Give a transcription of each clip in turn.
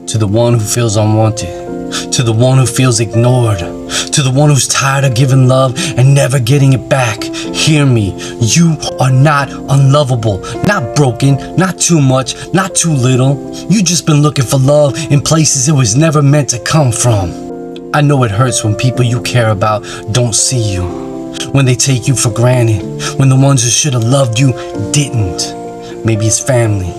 To the one who feels unwanted, to the one who feels ignored, to the one who's tired of giving love and never getting it back, hear me. You are not unlovable, not broken, not too much, not too little. You just been looking for love in places it was never meant to come from. I know it hurts when people you care about don't see you, when they take you for granted, when the ones who should have loved you didn't. Maybe it's family,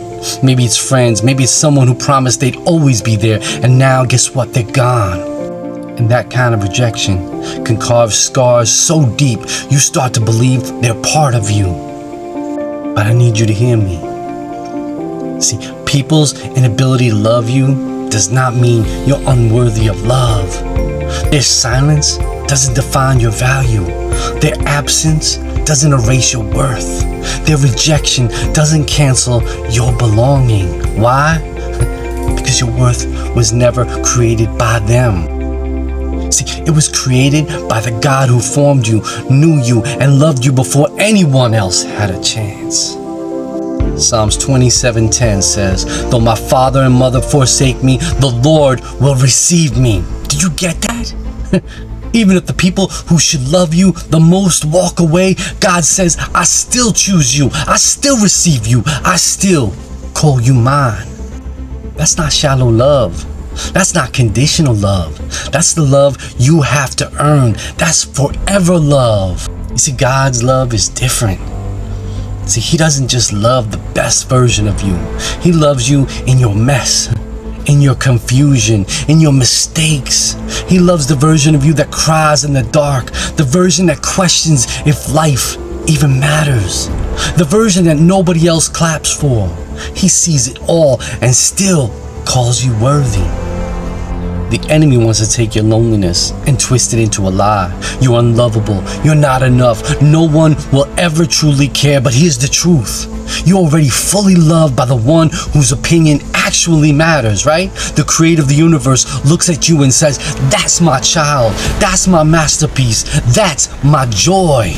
maybe it's friends, maybe it's someone who promised they'd always be there, and now guess what? They're gone. And that kind of rejection can carve scars so deep you start to believe they're part of you. But I need you to hear me. See, people's inability to love you does not mean you're unworthy of love. Their silence doesn't define your value. Their absence doesn't erase your worth. Their rejection doesn't cancel your belonging. Why? Because your worth was never created by them. See, it was created by the God who formed you, knew you, and loved you before anyone else had a chance. Psalms 27:10 says, "Though my father and mother forsake me, the Lord will receive me." Do you get that? Even if the people who should love you the most walk away, God says, I still choose you. I still receive you. I still call you mine. That's not shallow love. That's not conditional love. That's the love you have to earn. That's forever love. You see, God's love is different. See, He doesn't just love the best version of you. He loves you in your mess, in your confusion, in your mistakes. He loves the version of you that cries in the dark, the version that questions if life even matters, the version that nobody else claps for. He sees it all and still calls you worthy. The enemy wants to take your loneliness and twist it into a lie. You're unlovable. You're not enough. No one will ever truly care, but here's the truth. You're already fully loved by the one whose opinion actually matters, right? The creator of the universe looks at you and says, that's my child. That's my masterpiece. That's my joy.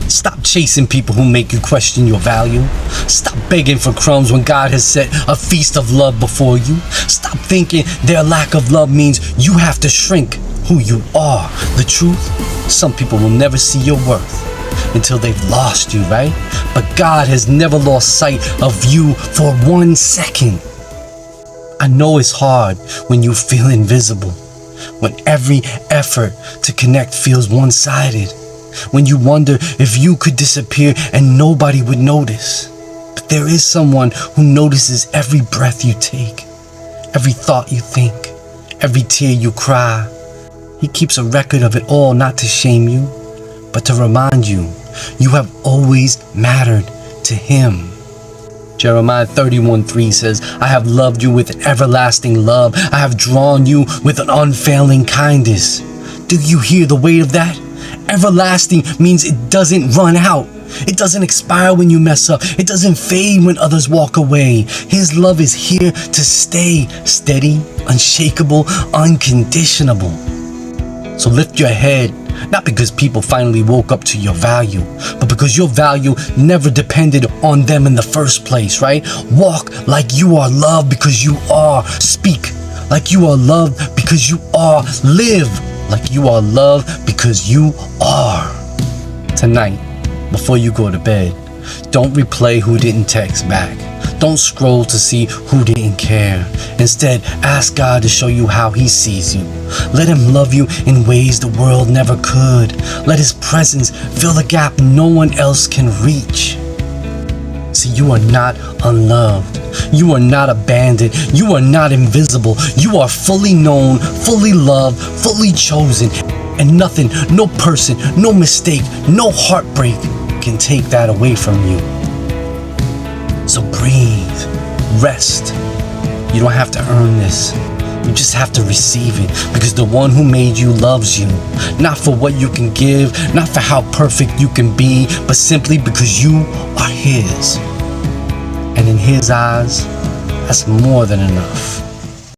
Stop chasing people who make you question your value. Stop begging for crumbs when God has set a feast of love before you. Stop thinking their lack of love means you have to shrink who you are. The truth, some people will never see your worth until they've lost you, right? But God has never lost sight of you for 1 second. I know it's hard when you feel invisible, when every effort to connect feels one-sided, when you wonder if you could disappear and nobody would notice. But there is someone who notices every breath you take, every thought you think, every tear you cry. He keeps a record of it all, not to shame you, but to remind you, you have always mattered to Him. Jeremiah 31:3 says, I have loved you with an everlasting love. I have drawn you with an unfailing kindness. Do you hear the weight of that? Everlasting means it doesn't run out. It doesn't expire when you mess up. It doesn't fade when others walk away. His love is here to stay steady, unshakable, unconditional. So lift your head, not because people finally woke up to your value, but because your value never depended on them in the first place, right? Walk like you are loved because you are. Speak like you are loved because you are. Live like you are loved because you are. Tonight, before you go to bed, don't replay who didn't text back. Don't scroll to see who didn't care. Instead, ask God to show you how He sees you. Let Him love you in ways the world never could. Let His presence fill the gap no one else can reach. See, you are not unloved. You are not abandoned. You are not invisible. You are fully known, fully loved, fully chosen. And nothing, no person, no mistake, no heartbreak can take that away from you. So breathe, rest. You don't have to earn this. You just have to receive it, because the one who made you loves you, not for what you can give, not for how perfect you can be, but simply because you are His. And in His eyes, that's more than enough.